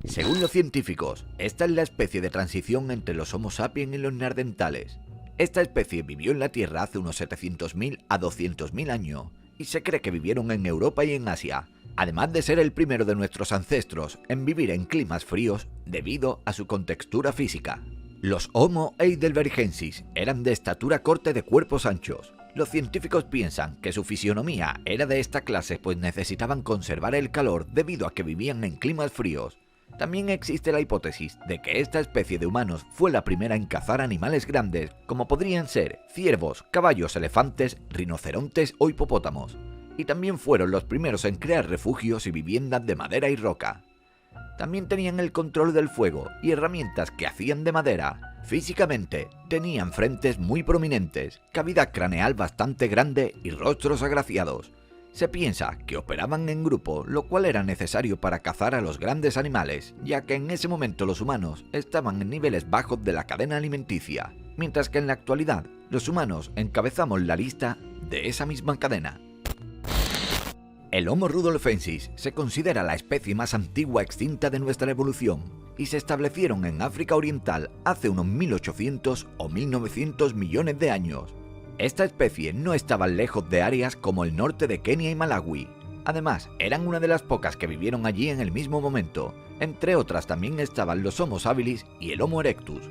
Según los científicos, esta es la especie de transición entre los Homo sapiens y los neandertales. Esta especie vivió en la Tierra hace unos 700.000 a 200.000 años y se cree que vivieron en Europa y en Asia, además de ser el primero de nuestros ancestros en vivir en climas fríos debido a su contextura física. Los Homo heidelbergensis eran de estatura corta y de cuerpos anchos. Los científicos piensan que su fisionomía era de esta clase pues necesitaban conservar el calor debido a que vivían en climas fríos. También existe la hipótesis de que esta especie de humanos fue la primera en cazar animales grandes como podrían ser ciervos, caballos, elefantes, rinocerontes o hipopótamos. Y también fueron los primeros en crear refugios y viviendas de madera y roca. También tenían el control del fuego y herramientas que hacían de madera. Físicamente, tenían frentes muy prominentes, cavidad craneal bastante grande y rostros agraciados. Se piensa que operaban en grupo, lo cual era necesario para cazar a los grandes animales, ya que en ese momento los humanos estaban en niveles bajos de la cadena alimenticia, mientras que en la actualidad los humanos encabezamos la lista de esa misma cadena. El Homo rudolfensis se considera la especie más antigua extinta de nuestra evolución y se establecieron en África Oriental hace unos 1800 o 1900 millones de años. Esta especie no estaba lejos de áreas como el norte de Kenia y Malawi. Además, eran una de las pocas que vivieron allí en el mismo momento. Entre otras también estaban los Homo habilis y el Homo erectus.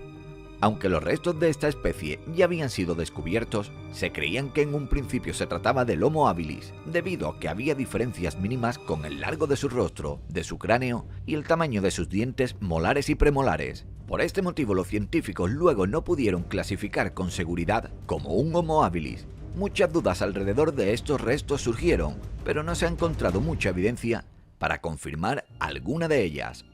Aunque los restos de esta especie ya habían sido descubiertos, se creían que en un principio se trataba del Homo habilis, debido a que había diferencias mínimas con el largo de su rostro, de su cráneo y el tamaño de sus dientes molares y premolares. Por este motivo los científicos luego no pudieron clasificar con seguridad como un Homo habilis. Muchas dudas alrededor de estos restos surgieron, pero no se ha encontrado mucha evidencia para confirmar alguna de ellas.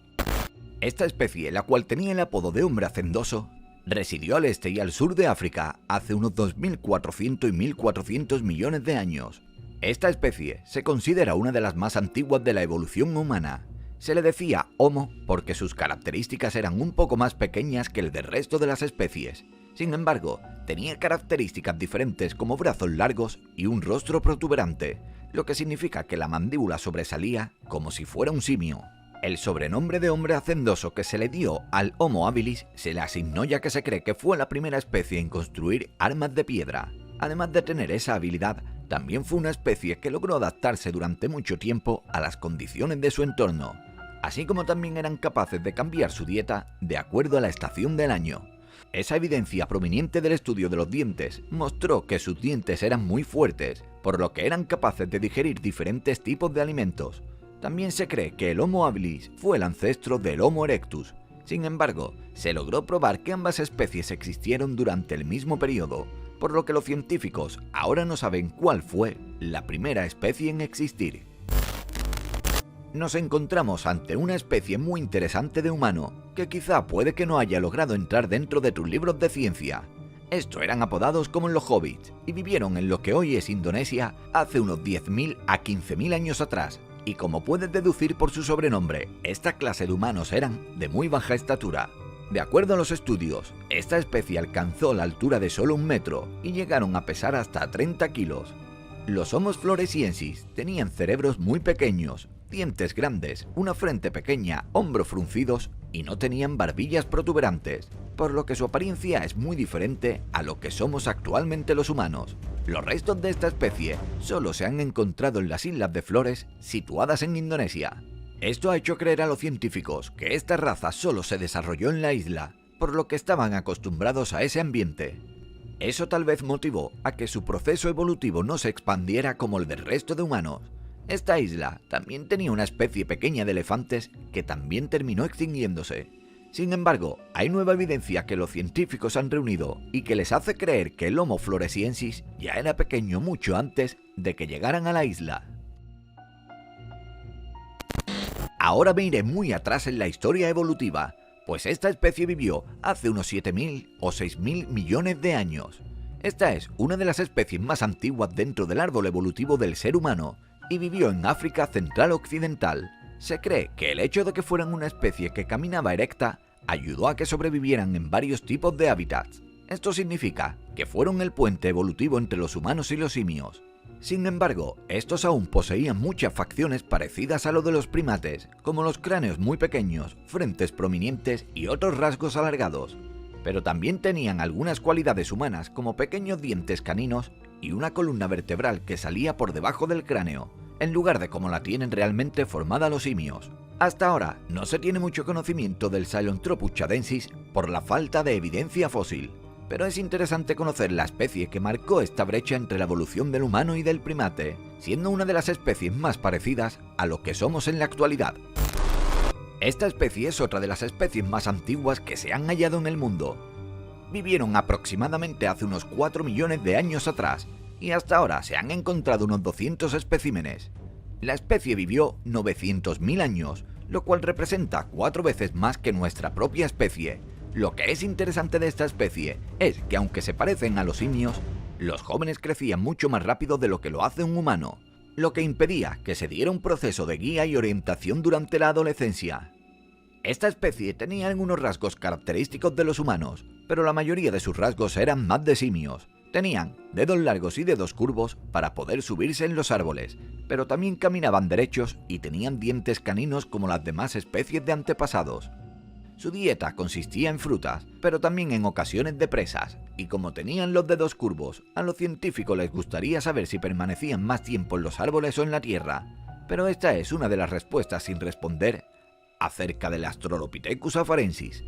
Esta especie, la cual tenía el apodo de hombre hacendoso, residió al este y al sur de África hace unos 2.400 y 1.400 millones de años. Esta especie se considera una de las más antiguas de la evolución humana. Se le decía Homo porque sus características eran un poco más pequeñas que el del resto de las especies. Sin embargo, tenía características diferentes como brazos largos y un rostro protuberante, lo que significa que la mandíbula sobresalía como si fuera un simio. El sobrenombre de hombre hacendoso que se le dio al Homo habilis se le asignó ya que se cree que fue la primera especie en construir armas de piedra. Además de tener esa habilidad, también fue una especie que logró adaptarse durante mucho tiempo a las condiciones de su entorno, así como también eran capaces de cambiar su dieta de acuerdo a la estación del año. Esa evidencia proveniente del estudio de los dientes mostró que sus dientes eran muy fuertes, por lo que eran capaces de digerir diferentes tipos de alimentos. También se cree que el Homo habilis fue el ancestro del Homo erectus. Sin embargo, se logró probar que ambas especies existieron durante el mismo periodo, por lo que los científicos ahora no saben cuál fue la primera especie en existir. Nos encontramos ante una especie muy interesante de humano, que quizá puede que no haya logrado entrar dentro de tus libros de ciencia. Estos eran apodados como los hobbits y vivieron en lo que hoy es Indonesia hace unos 10.000 a 15.000 años atrás. Y como puedes deducir por su sobrenombre, esta clase de humanos eran de muy baja estatura. De acuerdo a los estudios, esta especie alcanzó la altura de solo 1 metro y llegaron a pesar hasta 30 kilos. Los Homo floresiensis tenían cerebros muy pequeños, dientes grandes, una frente pequeña, hombros fruncidos y no tenían barbillas protuberantes, por lo que su apariencia es muy diferente a lo que somos actualmente los humanos. Los restos de esta especie solo se han encontrado en las Islas de Flores, situadas en Indonesia. Esto ha hecho creer a los científicos que esta raza solo se desarrolló en la isla, por lo que estaban acostumbrados a ese ambiente. Eso tal vez motivó a que su proceso evolutivo no se expandiera como el del resto de humanos. Esta isla también tenía una especie pequeña de elefantes que también terminó extinguiéndose. Sin embargo, hay nueva evidencia que los científicos han reunido y que les hace creer que el Homo floresiensis ya era pequeño mucho antes de que llegaran a la isla. Ahora me iré muy atrás en la historia evolutiva, pues esta especie vivió hace unos 7.000 o 6.000 millones de años. Esta es una de las especies más antiguas dentro del árbol evolutivo del ser humano y vivió en África Central Occidental. Se cree que el hecho de que fueran una especie que caminaba erecta ayudó a que sobrevivieran en varios tipos de hábitats. Esto significa que fueron el puente evolutivo entre los humanos y los simios. Sin embargo, estos aún poseían muchas facciones parecidas a lo de los primates, como los cráneos muy pequeños, frentes prominentes y otros rasgos alargados. Pero también tenían algunas cualidades humanas como pequeños dientes caninos y una columna vertebral que salía por debajo del cráneo, en lugar de como la tienen realmente formada los simios. Hasta ahora no se tiene mucho conocimiento del Sahelanthropus chadensis por la falta de evidencia fósil, pero es interesante conocer la especie que marcó esta brecha entre la evolución del humano y del primate, siendo una de las especies más parecidas a lo que somos en la actualidad. Esta especie es otra de las especies más antiguas que se han hallado en el mundo. Vivieron aproximadamente hace unos 4 millones de años atrás, y hasta ahora se han encontrado unos 200 especímenes. La especie vivió 900.000 años, lo cual representa 4 veces más que nuestra propia especie. Lo que es interesante de esta especie es que aunque se parecen a los simios, los jóvenes crecían mucho más rápido de lo que lo hace un humano, lo que impedía que se diera un proceso de guía y orientación durante la adolescencia. Esta especie tenía algunos rasgos característicos de los humanos, pero la mayoría de sus rasgos eran más de simios. Tenían dedos largos y dedos curvos para poder subirse en los árboles, pero también caminaban derechos y tenían dientes caninos como las demás especies de antepasados. Su dieta consistía en frutas, pero también en ocasiones de presas, y como tenían los dedos curvos, a los científicos les gustaría saber si permanecían más tiempo en los árboles o en la tierra, pero esta es una de las respuestas sin responder acerca del Australopithecus afarensis.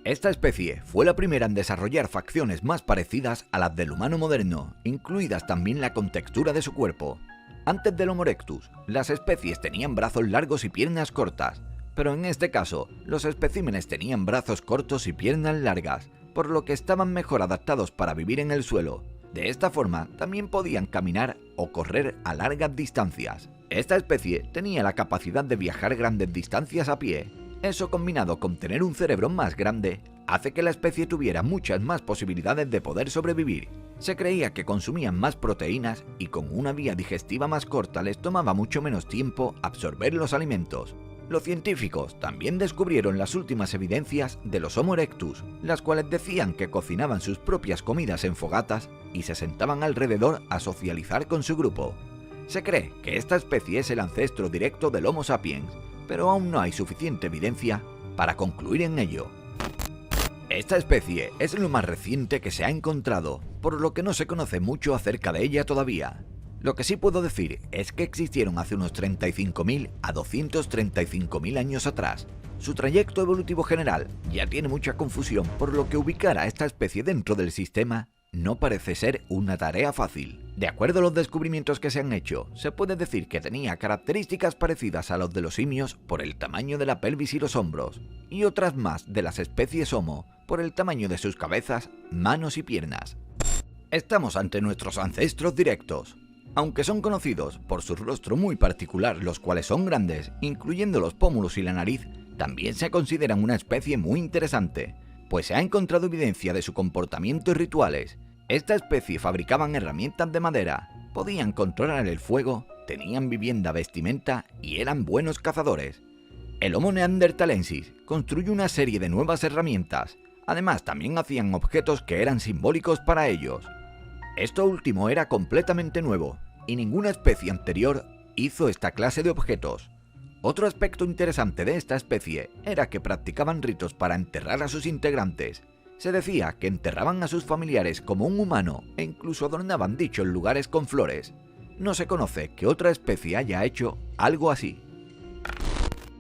Esta especie fue la primera en desarrollar facciones más parecidas a las del humano moderno, incluidas también la contextura de su cuerpo. Antes del Homo erectus, las especies tenían brazos largos y piernas cortas, pero en este caso, los especímenes tenían brazos cortos y piernas largas, por lo que estaban mejor adaptados para vivir en el suelo. De esta forma, también podían caminar o correr a largas distancias. Esta especie tenía la capacidad de viajar grandes distancias a pie. Eso, combinado con tener un cerebro más grande, hace que la especie tuviera muchas más posibilidades de poder sobrevivir. Se creía que consumían más proteínas y con una vía digestiva más corta les tomaba mucho menos tiempo absorber los alimentos. Los científicos también descubrieron las últimas evidencias de los Homo erectus, las cuales decían que cocinaban sus propias comidas en fogatas y se sentaban alrededor a socializar con su grupo. Se cree que esta especie es el ancestro directo del Homo sapiens, pero aún no hay suficiente evidencia para concluir en ello. Esta especie es lo más reciente que se ha encontrado, por lo que no se conoce mucho acerca de ella todavía. Lo que sí puedo decir es que existieron hace unos 35.000 a 235.000 años atrás. Su trayecto evolutivo general ya tiene mucha confusión, por lo que ubicar a esta especie dentro del sistema no parece ser una tarea fácil. De acuerdo a los descubrimientos que se han hecho, se puede decir que tenía características parecidas a los de los simios por el tamaño de la pelvis y los hombros, y otras más de las especies Homo por el tamaño de sus cabezas, manos y piernas. Estamos ante nuestros ancestros directos. Aunque son conocidos por su rostro muy particular, los cuales son grandes, incluyendo los pómulos y la nariz, también se consideran una especie muy interesante, pues se ha encontrado evidencia de su comportamiento y rituales. Esta especie fabricaban herramientas de madera, podían controlar el fuego, tenían vivienda, vestimenta y eran buenos cazadores. El Homo neanderthalensis construyó una serie de nuevas herramientas, además también hacían objetos que eran simbólicos para ellos. Esto último era completamente nuevo, y ninguna especie anterior hizo esta clase de objetos. Otro aspecto interesante de esta especie era que practicaban ritos para enterrar a sus integrantes. Se decía que enterraban a sus familiares como un humano e incluso adornaban dichos lugares con flores. No se conoce que otra especie haya hecho algo así.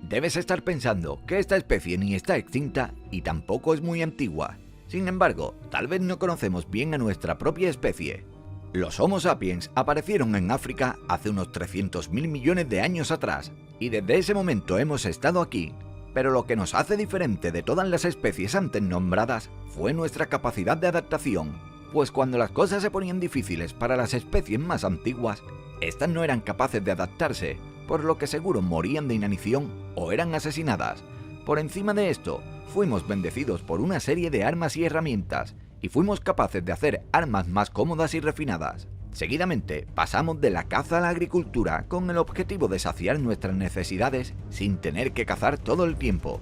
Debes estar pensando que esta especie ni está extinta y tampoco es muy antigua. Sin embargo, tal vez no conocemos bien a nuestra propia especie. Los Homo sapiens aparecieron en África hace unos 300.000 millones de años atrás, y desde ese momento hemos estado aquí. Pero lo que nos hace diferente de todas las especies antes nombradas fue nuestra capacidad de adaptación, pues cuando las cosas se ponían difíciles para las especies más antiguas, estas no eran capaces de adaptarse, por lo que seguro morían de inanición o eran asesinadas. Por encima de esto, fuimos bendecidos por una serie de armas y herramientas, y fuimos capaces de hacer armas más cómodas y refinadas. Seguidamente, pasamos de la caza a la agricultura con el objetivo de saciar nuestras necesidades sin tener que cazar todo el tiempo.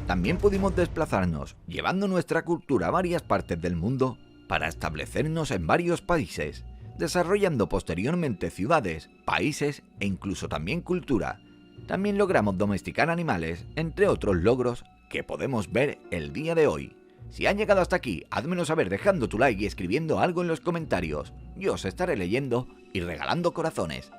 También pudimos desplazarnos, llevando nuestra cultura a varias partes del mundo para establecernos en varios países. desarrollando posteriormente ciudades, países e incluso también cultura. También logramos domesticar animales, entre otros logros que podemos ver el día de hoy. Si han llegado hasta aquí, házmelo saber dejando tu like y escribiendo algo en los comentarios. Yo os estaré leyendo y regalando corazones.